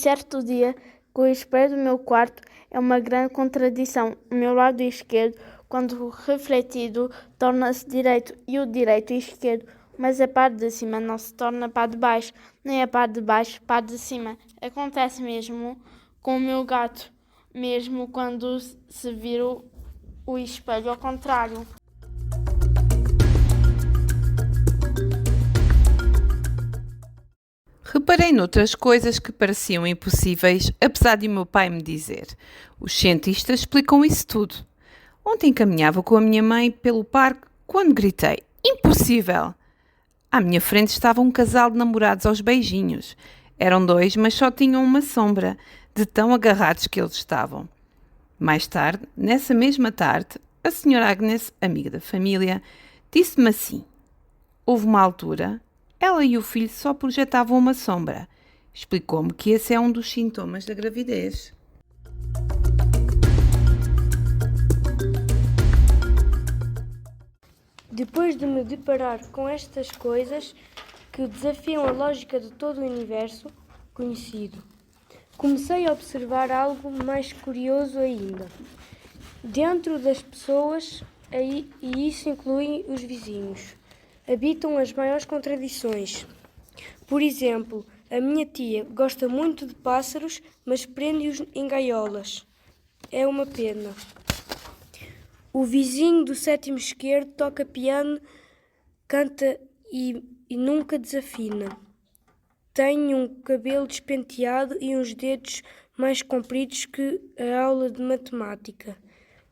certo dia que o espelho do meu quarto é uma grande contradição. O meu lado esquerdo, quando refletido, torna-se direito e o direito esquerdo, mas a parte de cima não se torna para de baixo, nem a parte de baixo para de cima. Acontece mesmo com o meu gato, mesmo quando se vira o espelho ao contrário. Reparei noutras coisas que pareciam impossíveis, apesar de o meu pai me dizer. Os cientistas explicam isso tudo. Ontem caminhava com a minha mãe pelo parque quando gritei: impossível! À minha frente estava um casal de namorados aos beijinhos. Eram dois, mas só tinham uma sombra, de tão agarrados que eles estavam. Mais tarde, nessa mesma tarde, a senhora Agnes, amiga da família, disse-me assim: houve uma altura, ela e o filho só projetavam uma sombra. Explicou-me que esse é um dos sintomas da gravidez. Depois de me deparar com estas coisas que desafiam a lógica de todo o universo conhecido, comecei a observar algo mais curioso ainda. Dentro das pessoas, e isso inclui os vizinhos, habitam as maiores contradições. Por exemplo, a minha tia gosta muito de pássaros, mas prende-os em gaiolas. É uma pena. O vizinho do sétimo esquerdo toca piano, canta e nunca desafina. Tem um cabelo despenteado e uns dedos mais compridos que a aula de matemática.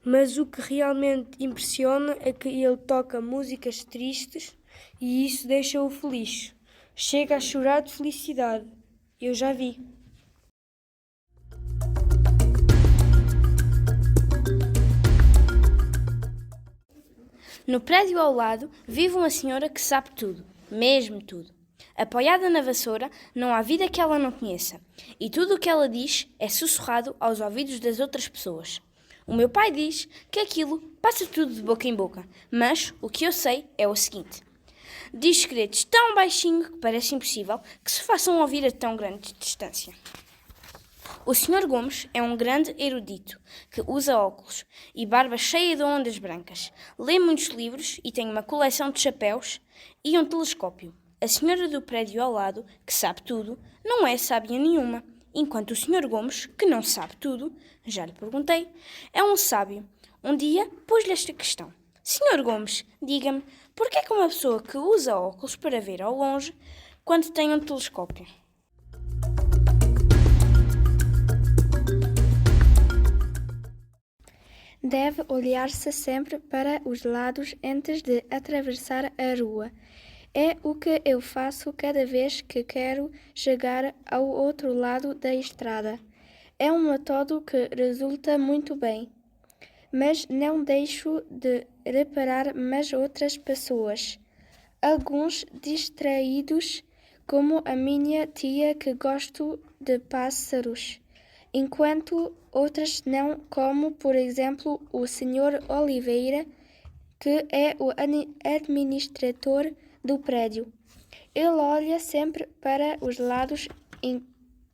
Mas o que realmente impressiona é que ele toca músicas tristes e isso deixa-o feliz. Chega a chorar de felicidade. Eu já vi. No prédio ao lado vive uma senhora que sabe tudo, mesmo tudo. Apoiada na vassoura, não há vida que ela não conheça, e tudo o que ela diz é sussurrado aos ouvidos das outras pessoas. O meu pai diz que aquilo passa tudo de boca em boca, mas o que eu sei é o seguinte: diz segredos tão baixinho que parece impossível que se façam ouvir a tão grande distância. O Sr. Gomes é um grande erudito que usa óculos e barba cheia de ondas brancas, lê muitos livros e tem uma coleção de chapéus e um telescópio. A senhora do prédio ao lado, que sabe tudo, não é sábia nenhuma, enquanto o Sr. Gomes, que não sabe tudo, já lhe perguntei, é um sábio. Um dia pus-lhe esta questão: Sr. Gomes, diga-me, por que é que uma pessoa que usa óculos para ver ao longe quando tem um telescópio? Deve olhar-se sempre para os lados antes de atravessar a rua. É o que eu faço cada vez que quero chegar ao outro lado da estrada. É um método que resulta muito bem. Mas não deixo de reparar nas outras pessoas. Alguns distraídos, como a minha tia que gosta de pássaros, enquanto outras não, como, por exemplo, o Sr. Oliveira, que é o administrador do prédio. Ele olha sempre para os lados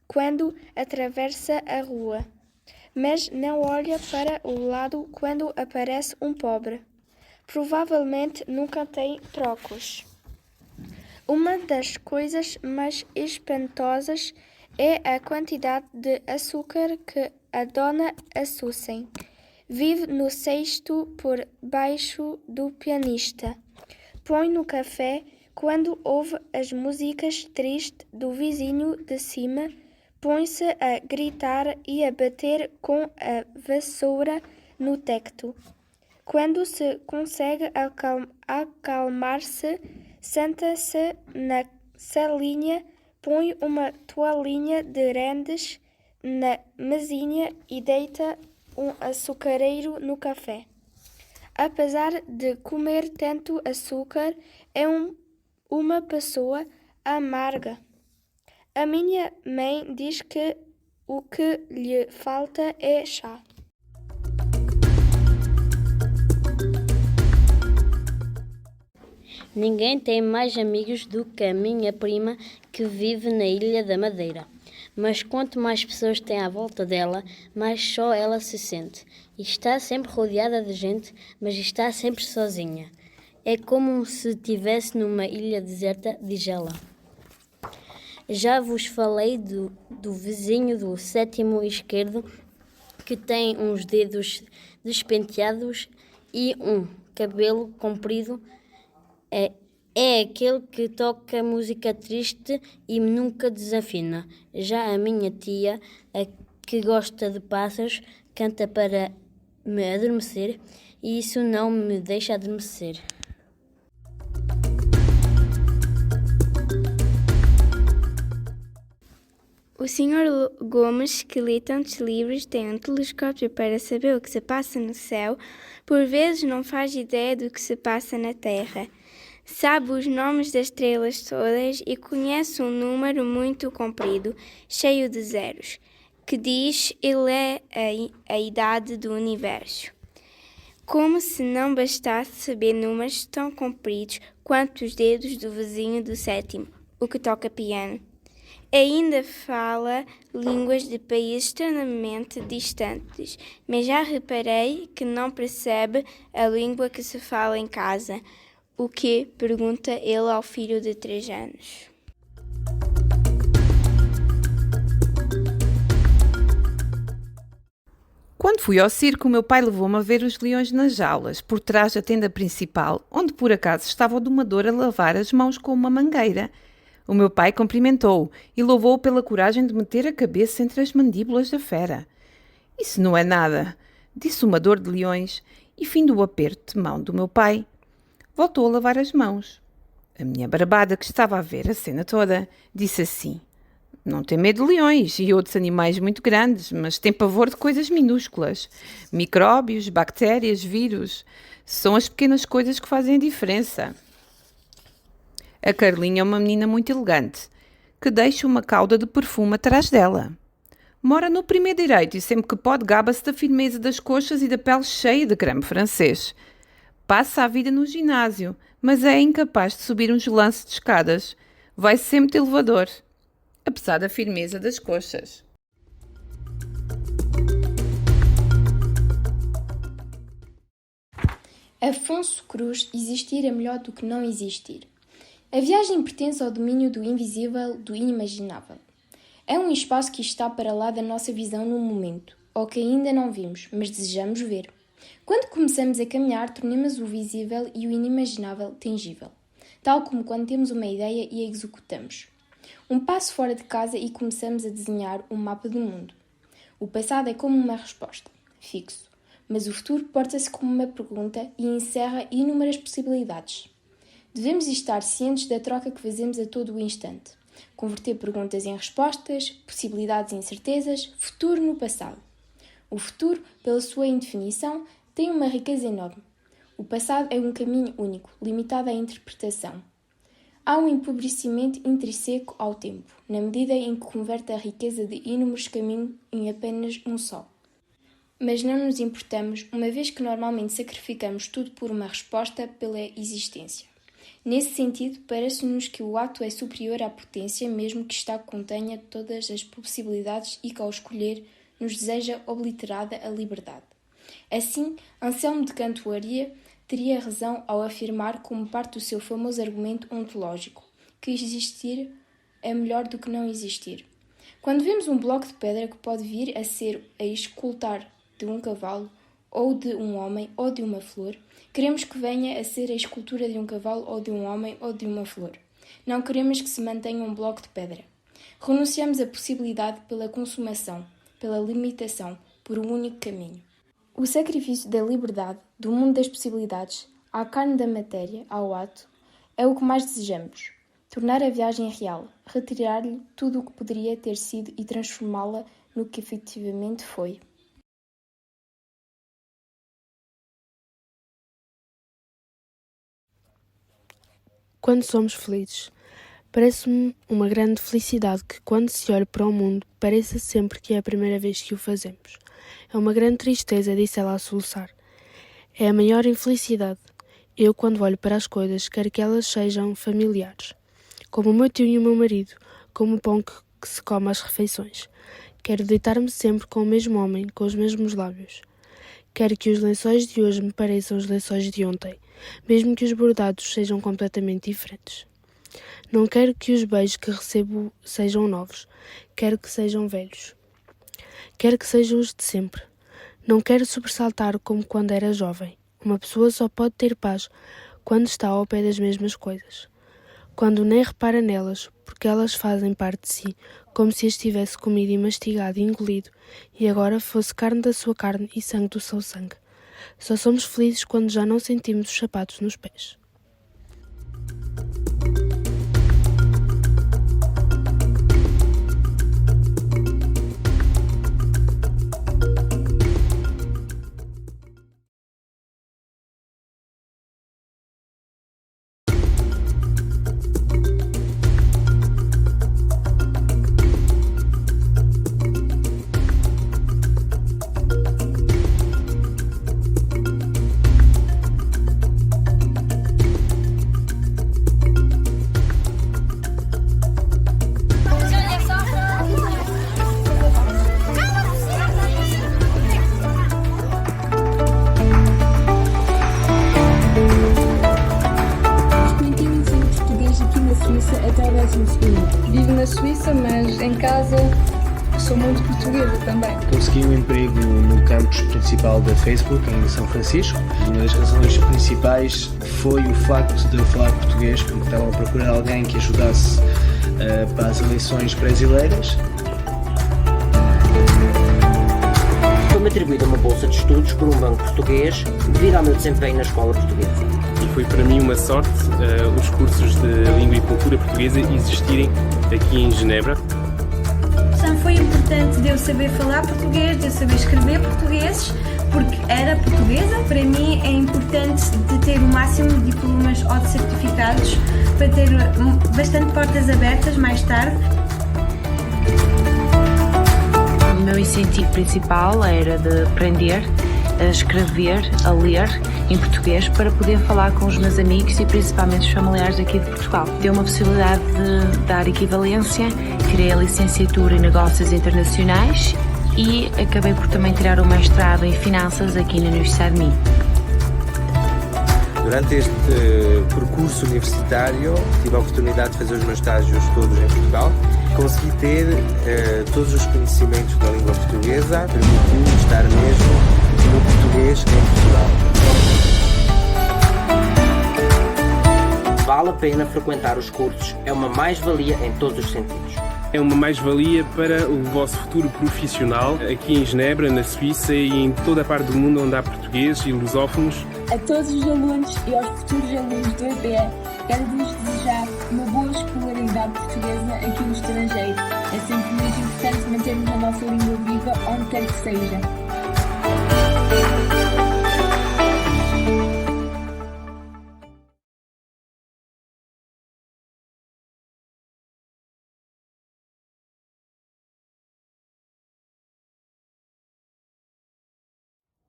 quando atravessa a rua, mas não olha para o lado quando aparece um pobre. Provavelmente nunca tem trocos. Uma das coisas mais espantosas é a quantidade de açúcar que a dona Assucem vive no cesto por baixo do pianista. Põe no café quando ouve as músicas tristes do vizinho de cima, põe-se a gritar e a bater com a vassoura no teto. Quando se consegue acalmar-se, senta-se na salinha, põe uma toalhinha de rendes na mesinha e deita um açucareiro no café. Apesar de comer tanto açúcar, é uma pessoa amarga. A minha mãe diz que o que lhe falta é chá. Ninguém tem mais amigos do que a minha prima que vive na Ilha da Madeira. mas quanto mais pessoas tem à volta dela, mais só ela se sente. E está sempre rodeada de gente, mas está sempre sozinha. É como se estivesse numa ilha deserta, diz ela. Já vos falei do vizinho do sétimo esquerdo, que tem uns dedos despenteados e um cabelo comprido. É aquele que toca música triste e nunca desafina. Já a minha tia, a que gosta de pássaros, canta para me adormecer e isso não me deixa adormecer. O Sr. Gomes, que lê tantos livros, tem um telescópio para saber o que se passa no céu. Por vezes não faz ideia do que se passa na Terra. Sabe os nomes das estrelas todas e conhece um número muito comprido, cheio de zeros, que diz ele é a idade do universo. Como se não bastasse saber números tão compridos quanto os dedos do vizinho do sétimo, o que toca piano. Ainda fala línguas de países extremamente distantes, mas já reparei que não percebe a língua que se fala em casa. O que? Pergunta ele ao filho de 3 anos. Quando fui ao circo, o meu pai levou-me a ver os leões nas jaulas, por trás da tenda principal, onde por acaso estava o domador a lavar as mãos com uma mangueira. O meu pai cumprimentou-o e louvou-o pela coragem de meter a cabeça entre as mandíbulas da fera. Isso não é nada, disse o domador de leões, e findo o aperto de mão do meu pai, voltou a lavar as mãos. A minha barbada, que estava a ver a cena toda, disse assim: não tem medo de leões e outros animais muito grandes, mas tem pavor de coisas minúsculas. Micróbios, bactérias, vírus. São as pequenas coisas que fazem a diferença. A Carlinha é uma menina muito elegante, que deixa uma cauda de perfume atrás dela. Mora no primeiro direito e sempre que pode gaba-se da firmeza das coxas e da pele cheia de creme francês. Passa a vida no ginásio, mas é incapaz de subir um lance de escadas. Vai sempre de elevador, apesar da firmeza das coxas. Afonso Cruz: existir é melhor do que não existir. A viagem pertence ao domínio do invisível, do inimaginável. É um espaço que está para lá da nossa visão no momento, ou que ainda não vimos, mas desejamos ver. Quando começamos a caminhar, tornamos o visível e o inimaginável tangível, tal como quando temos uma ideia e a executamos. Um passo fora de casa e começamos a desenhar um mapa do mundo. O passado é como uma resposta, fixo, mas o futuro porta-se como uma pergunta e encerra inúmeras possibilidades. Devemos estar cientes da troca que fazemos a todo o instante. Converter perguntas em respostas, possibilidades em certezas, futuro no passado. O futuro, pela sua indefinição, tem uma riqueza enorme. O passado é um caminho único, limitado à interpretação. Há um empobrecimento intrínseco ao tempo, na medida em que converte a riqueza de inúmeros caminhos em apenas um só. Mas não nos importamos, uma vez que normalmente sacrificamos tudo por uma resposta pela existência. Nesse sentido, parece-nos que o ato é superior à potência, mesmo que esta contenha todas as possibilidades e que, ao escolher, nos deseja obliterada a liberdade. Assim, Anselmo de Cantuária teria razão ao afirmar, como parte do seu famoso argumento ontológico, que existir é melhor do que não existir. Quando vemos um bloco de pedra que pode vir a ser a escultar de um cavalo, ou de um homem, ou de uma flor, queremos que venha a ser a escultura de um cavalo, ou de um homem, ou de uma flor. Não queremos que se mantenha um bloco de pedra. Renunciamos à possibilidade pela consumação, pela limitação, por um único caminho. O sacrifício da liberdade, do mundo das possibilidades, à carne da matéria, ao ato, é o que mais desejamos. Tornar a viagem real, retirar-lhe tudo o que poderia ter sido e transformá-la no que efetivamente foi. Quando somos felizes, parece-me uma grande felicidade que, quando se olha para o mundo, pareça sempre que é a primeira vez que o fazemos. É uma grande tristeza, disse ela a soluçar. É a maior infelicidade. Eu, quando olho para as coisas, quero que elas sejam familiares. Como o meu tio e o meu marido, como o pão que que se come às refeições. Quero deitar-me sempre com o mesmo homem, com os mesmos lábios. Quero que os lençóis de hoje me pareçam os lençóis de ontem, mesmo que os bordados sejam completamente diferentes. Não quero que os beijos que recebo sejam novos, quero que sejam velhos. Quero que sejam os de sempre. Não quero sobressaltar como quando era jovem. Uma pessoa só pode ter paz quando está ao pé das mesmas coisas. Quando nem repara nelas, porque elas fazem parte de si, como se as tivesse comido e mastigado e engolido, e agora fosse carne da sua carne e sangue do seu sangue. Só somos felizes quando já não sentimos os sapatos nos pés. Até o 12º. Vivo na Suíça, mas em casa sou muito portuguesa também. Consegui um emprego no campus principal da Facebook, em São Francisco. Uma das razões principais foi o facto de eu falar português, porque estavam a procurar alguém que ajudasse para as eleições brasileiras. Foi-me atribuída uma bolsa de estudos por um banco português devido ao meu desempenho na escola portuguesa. E foi para mim uma sorte os cursos de Língua e Cultura Portuguesa existirem aqui em Genebra. Foi importante de eu saber falar português, de eu saber escrever português, porque era portuguesa. Para mim é importante de ter o máximo de diplomas ou de certificados para ter bastante portas abertas mais tarde. O meu incentivo principal era de aprender a escrever, a ler em português para poder falar com os meus amigos e principalmente os familiares aqui de Portugal. Deu uma possibilidade de dar equivalência, tirei a licenciatura em Negócios Internacionais e acabei por também tirar o mestrado em Finanças aqui na Universidade de Minho. Durante este percurso universitário tive a oportunidade de fazer os meus estágios todos em Portugal. Consegui ter todos os conhecimentos da língua portuguesa, permitiu-me estar mesmo no português em Portugal. Vale a pena frequentar os cursos, é uma mais-valia em todos os sentidos. É uma mais-valia para o vosso futuro profissional aqui em Genebra, na Suíça e em toda a parte do mundo onde há portugueses e lusófonos. A todos os alunos e aos futuros alunos do EPE, quero-vos desejar uma boa escolaridade portuguesa aqui no estrangeiro. É sempre muito importante mantermos a nossa língua viva onde quer que seja.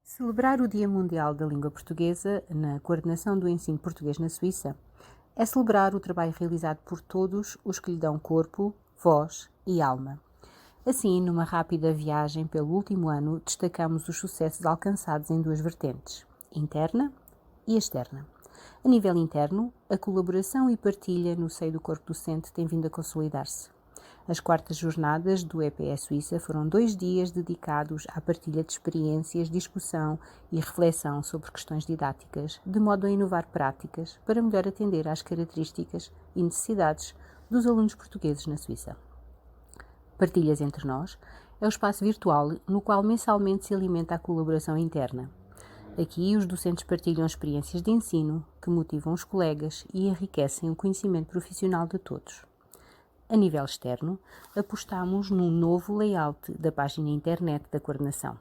Celebrar o Dia Mundial da Língua Portuguesa na coordenação do ensino português na Suíça é celebrar o trabalho realizado por todos os que lhe dão corpo, voz e alma. Assim, numa rápida viagem pelo último ano, destacamos os sucessos alcançados em duas vertentes, interna e externa. A nível interno, a colaboração e partilha no seio do corpo docente tem vindo a consolidar-se. As quartas jornadas do EPE Suíça foram 2 dias dedicados à partilha de experiências, discussão e reflexão sobre questões didáticas, de modo a inovar práticas para melhor atender às características e necessidades dos alunos portugueses na Suíça. Partilhas entre nós é o espaço virtual no qual mensalmente se alimenta a colaboração interna. Aqui, os docentes partilham experiências de ensino que motivam os colegas e enriquecem o conhecimento profissional de todos. A nível externo, apostamos num novo layout da página internet da coordenação.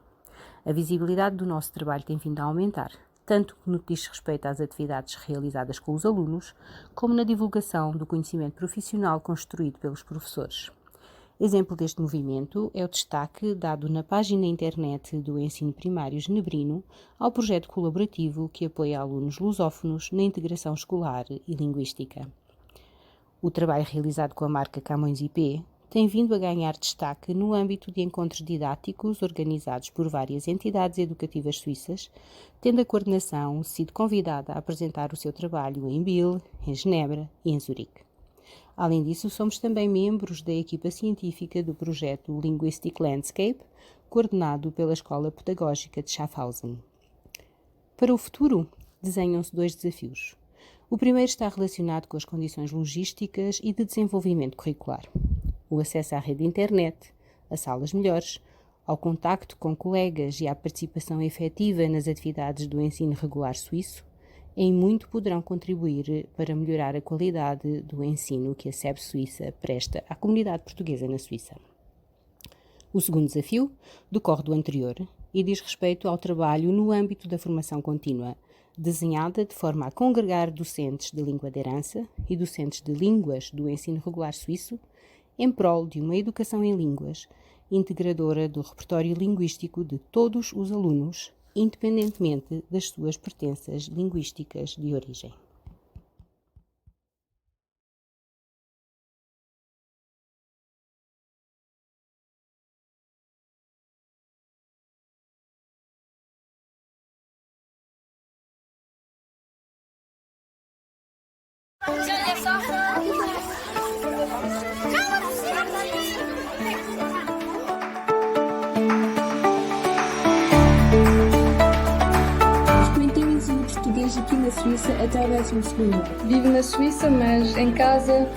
A visibilidade do nosso trabalho tem vindo a aumentar, tanto no que diz respeito às atividades realizadas com os alunos, como na divulgação do conhecimento profissional construído pelos professores. Exemplo deste movimento é o destaque dado na página internet do Ensino Primário Genebrino ao projeto colaborativo que apoia alunos lusófonos na integração escolar e linguística. O trabalho realizado com a marca Camões IP tem vindo a ganhar destaque no âmbito de encontros didáticos organizados por várias entidades educativas suíças, tendo a coordenação sido convidada a apresentar o seu trabalho em Biel, em Genebra e em Zurique. Além disso, somos também membros da equipa científica do projeto Linguistic Landscape, coordenado pela Escola Pedagógica de Schaffhausen. Para o futuro, desenham-se 2 desafios. O primeiro está relacionado com as condições logísticas e de desenvolvimento curricular. O acesso à rede de internet, a salas melhores, ao contacto com colegas e à participação efetiva nas atividades do ensino regular suíço, em muito poderão contribuir para melhorar a qualidade do ensino que a SEB Suíça presta à comunidade portuguesa na Suíça. O segundo desafio decorre do anterior e diz respeito ao trabalho no âmbito da formação contínua, desenhada de forma a congregar docentes de língua de herança e docentes de línguas do ensino regular suíço em prol de uma educação em línguas integradora do repertório linguístico de todos os alunos, independentemente das suas pertenças linguísticas de origem. Frequentei o ensino português aqui na Suíça até o 12º. Vivo na Suíça, mas em casa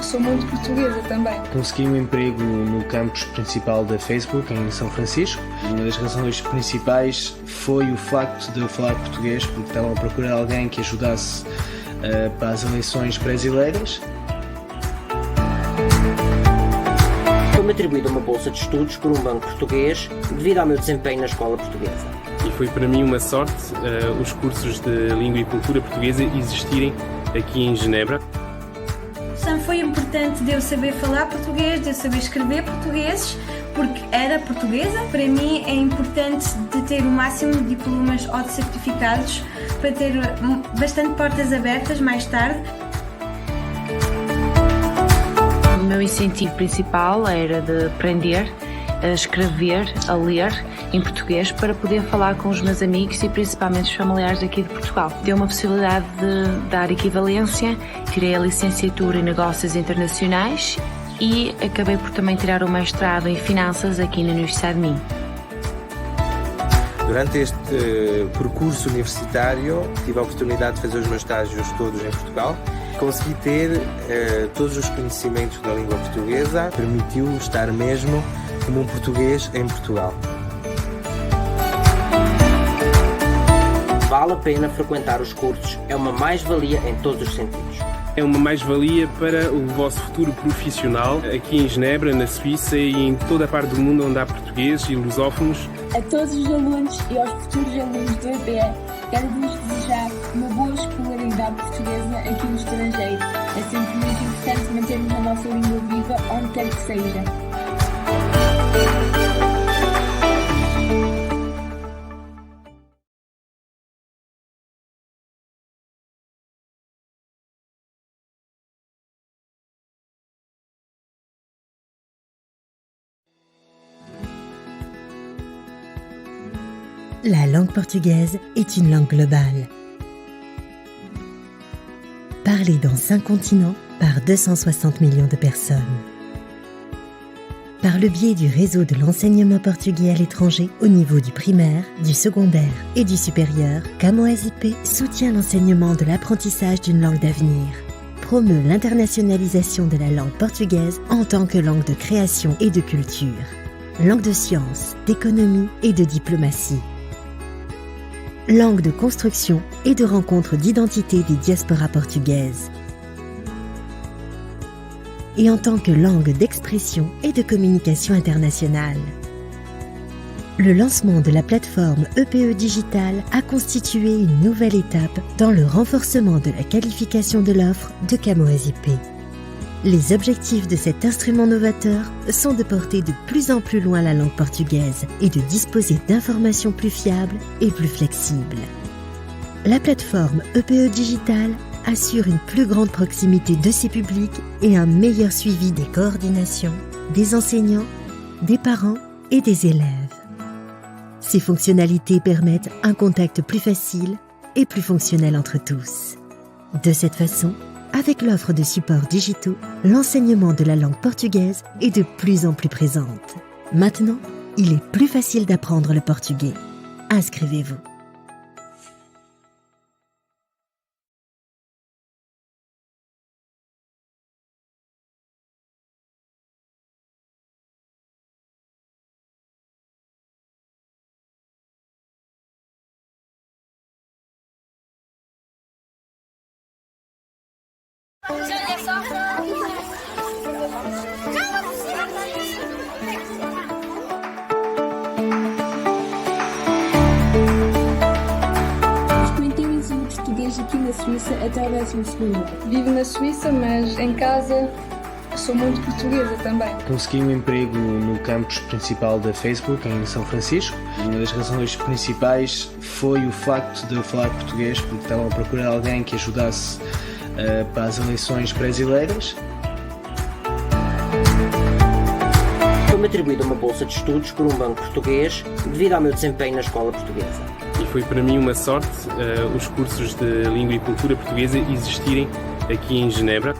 sou muito portuguesa também. Consegui um emprego no campus principal da Facebook, em São Francisco. Uma das razões principais foi o facto de eu falar português, porque estavam a procurar alguém que ajudasse para as eleições brasileiras. Foi-me atribuída uma bolsa de estudos por um banco português devido ao meu desempenho na escola portuguesa. E foi para mim uma sorte os cursos de Língua e Cultura Portuguesa existirem aqui em Genebra. Sempre foi importante de eu saber falar português, de eu saber escrever portugueses, porque era portuguesa. Para mim é importante de ter o máximo de diplomas ou de certificados para ter bastante portas abertas mais tarde. O meu incentivo principal era de aprender a escrever, a ler em português para poder falar com os meus amigos e principalmente os familiares aqui de Portugal. Deu uma possibilidade de dar equivalência, tirei a licenciatura em Negócios Internacionais e acabei por também tirar o mestrado em Finanças aqui na Universidade de Minho. Durante este percurso universitário tive a oportunidade de fazer os meus estágios todos em Portugal. Consegui ter todos os conhecimentos da língua portuguesa, permitiu estar mesmo como um português em Portugal. Vale a pena frequentar os cursos, é uma mais-valia em todos os sentidos. É uma mais-valia para o vosso futuro profissional aqui em Genebra, na Suíça e em toda a parte do mundo onde há portugueses e lusófonos. A todos os alunos e aos futuros alunos do EPE, quero-vos desejar uma boa escolaridade portuguesa aqui no estrangeiro. É sempre muito importante mantermos a nossa língua viva onde quer que seja. La langue portugaise est une langue globale. Parlée dans 5 continents par 260 millions de personnes. Par le biais du réseau de l'enseignement portugais à l'étranger au niveau du primaire, du secondaire et du supérieur, Camões IP soutient l'enseignement de l'apprentissage d'une langue d'avenir, promeut l'internationalisation de la langue portugaise en tant que langue de création et de culture, langue de science, d'économie et de diplomatie, langue de construction et de rencontre d'identité des diasporas portugaises, et en tant que langue d'expression et de communication internationale. Le lancement de la plateforme EPE Digital a constitué une nouvelle étape dans le renforcement de la qualification de l'offre de Camões IP. Les objectifs de cet instrument novateur sont de porter de plus en plus loin la langue portugaise et de disposer d'informations plus fiables et plus flexibles. La plateforme EPE Digital assure une plus grande proximité de ses publics et un meilleur suivi des coordinations, des enseignants, des parents et des élèves. Ces fonctionnalités permettent un contact plus facile et plus fonctionnel entre tous. De cette façon, avec l'offre de supports digitaux, l'enseignement de la langue portugaise est de plus en plus présente. Maintenant, il est plus facile d'apprendre le portugais. Inscrivez-vous. Frequentei o ensino português aqui na Suíça até o 12º. Vivo na Suíça, mas em casa sou muito portuguesa também. Consegui um emprego no campus principal da Facebook, em São Francisco. Uma das razões principais foi o facto de eu falar português, porque estavam a procurar alguém que ajudasse para as eleições brasileiras. Foi-me atribuída uma bolsa de estudos por um banco português devido ao meu desempenho na escola portuguesa. E foi para mim uma sorte os cursos de Língua e Cultura Portuguesa existirem aqui em Genebra.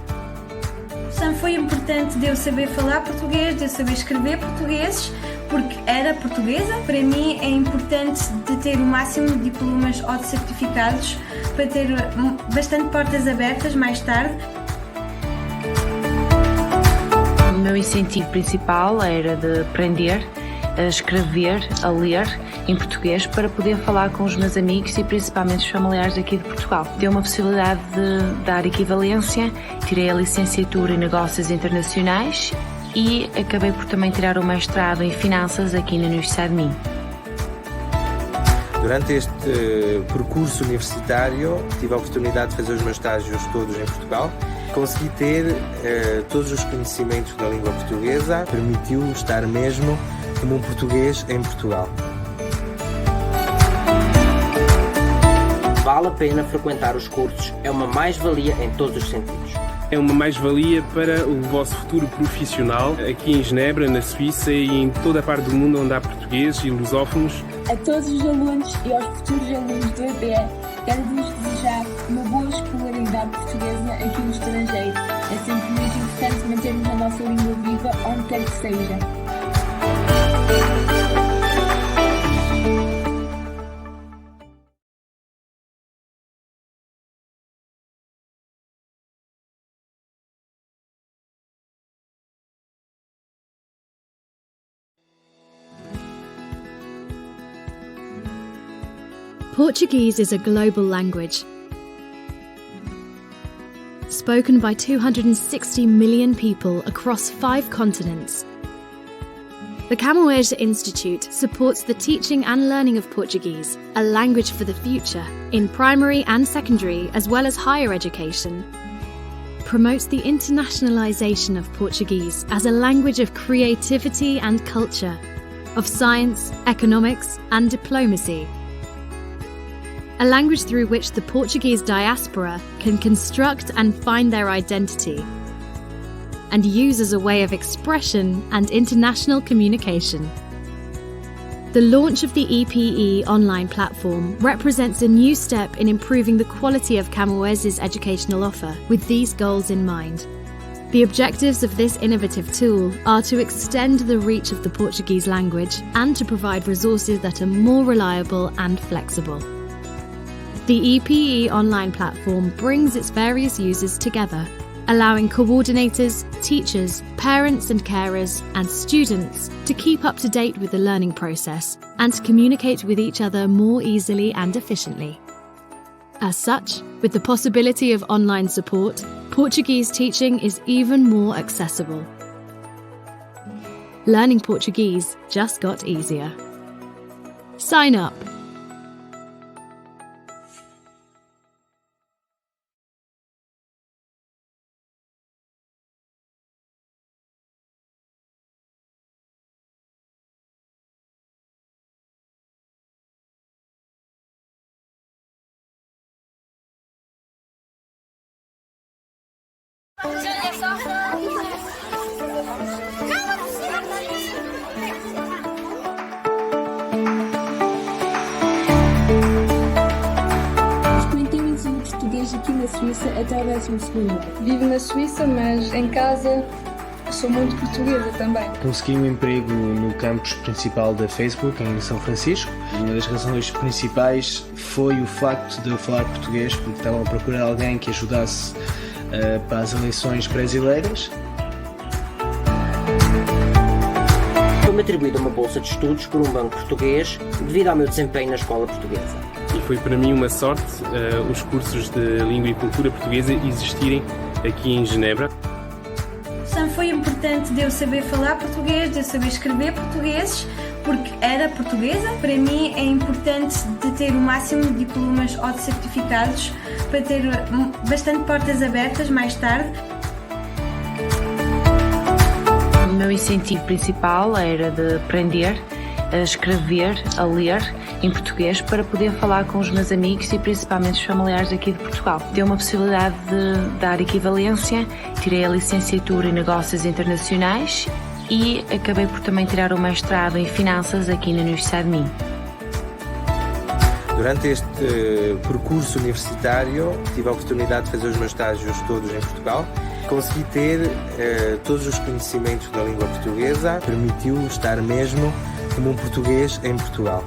Sempre foi importante de eu saber falar português, de eu saber escrever portugueses, porque era portuguesa. Para mim é importante de ter o máximo de diplomas ou de certificados para ter bastante portas abertas mais tarde. O meu incentivo principal era de aprender a escrever, a ler em português para poder falar com os meus amigos e principalmente os familiares aqui de Portugal. Deu uma possibilidade de dar equivalência, tirei a licenciatura em Negócios Internacionais e acabei por também tirar o mestrado em Finanças aqui na Universidade de Minho. Durante este percurso universitário, tive a oportunidade de fazer os meus estágios todos em Portugal. Consegui ter todos os conhecimentos da língua portuguesa, permitiu estar mesmo como um português em Portugal. Vale a pena frequentar os cursos, é uma mais-valia em todos os sentidos. É uma mais-valia para o vosso futuro profissional aqui em Genebra, na Suíça e em toda a parte do mundo onde há portugueses e lusófonos. A todos os alunos e aos futuros alunos do EPE, quero-vos desejar uma boa escolaridade portuguesa aqui no estrangeiro. É sempre muito importante mantermos a nossa língua viva onde quer que seja. Portuguese is a global language, spoken by 260 million people across 5 continents. The Camões Institute supports the teaching and learning of Portuguese, a language for the future, in primary and secondary as well as higher education. Promotes the internationalization of Portuguese as a language of creativity and culture, of science, economics and diplomacy. A language through which the Portuguese diaspora can construct and find their identity, and use as a way of expression and international communication. The launch of the EPE online platform represents a new step in improving the quality of Camões' educational offer with these goals in mind. The objectives of this innovative tool are to extend the reach of the Portuguese language and to provide resources that are more reliable and flexible. The EPE online platform brings its various users together, allowing coordinators, teachers, parents and carers, and students to keep up to date with the learning process and to communicate with each other more easily and efficiently. As such, with the possibility of online support, Portuguese teaching is even more accessible. Learning Portuguese just got easier. Sign up Frequentei o ensino português aqui na Suíça até o 12º. Vivo na Suíça, mas em casa sou muito portuguesa também. Consegui um emprego no campus principal da Facebook, em São Francisco. Uma das razões principais foi o facto de eu falar português, porque estavam a procurar alguém que ajudasse para as eleições brasileiras. Foi-me atribuída uma bolsa de estudos por um banco português devido ao meu desempenho na escola portuguesa. E foi para mim uma sorte os cursos de Língua e Cultura Portuguesa existirem aqui em Genebra. Sempre foi importante de eu saber falar português, de eu saber escrever portugueses, porque era portuguesa. Para mim é importante de ter o máximo de diplomas ou de certificados para ter bastante portas abertas mais tarde. O meu incentivo principal era de aprender a escrever, a ler em português para poder falar com os meus amigos e principalmente os familiares aqui de Portugal. Deu uma possibilidade de dar equivalência, tirei a licenciatura em Negócios Internacionais e acabei por também tirar o mestrado em Finanças aqui na Universidade de Minho. Durante este percurso universitário, tive a oportunidade de fazer os meus estágios todos em Portugal. Consegui ter todos os conhecimentos da língua portuguesa, permitiu estar mesmo como um português em Portugal.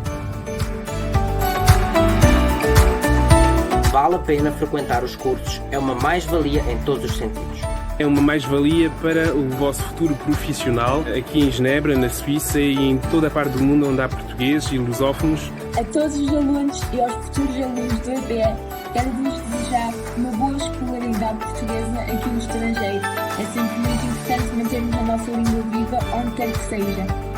Vale a pena frequentar os cursos, é uma mais-valia em todos os sentidos. É uma mais-valia para o vosso futuro profissional aqui em Genebra, na Suíça e em toda a parte do mundo onde há portugueses e lusófonos. A todos os alunos e aos futuros alunos do EPE, quero-vos desejar uma boa escolaridade portuguesa aqui no estrangeiro. É sempre muito importante mantermos a nossa língua viva onde quer que seja.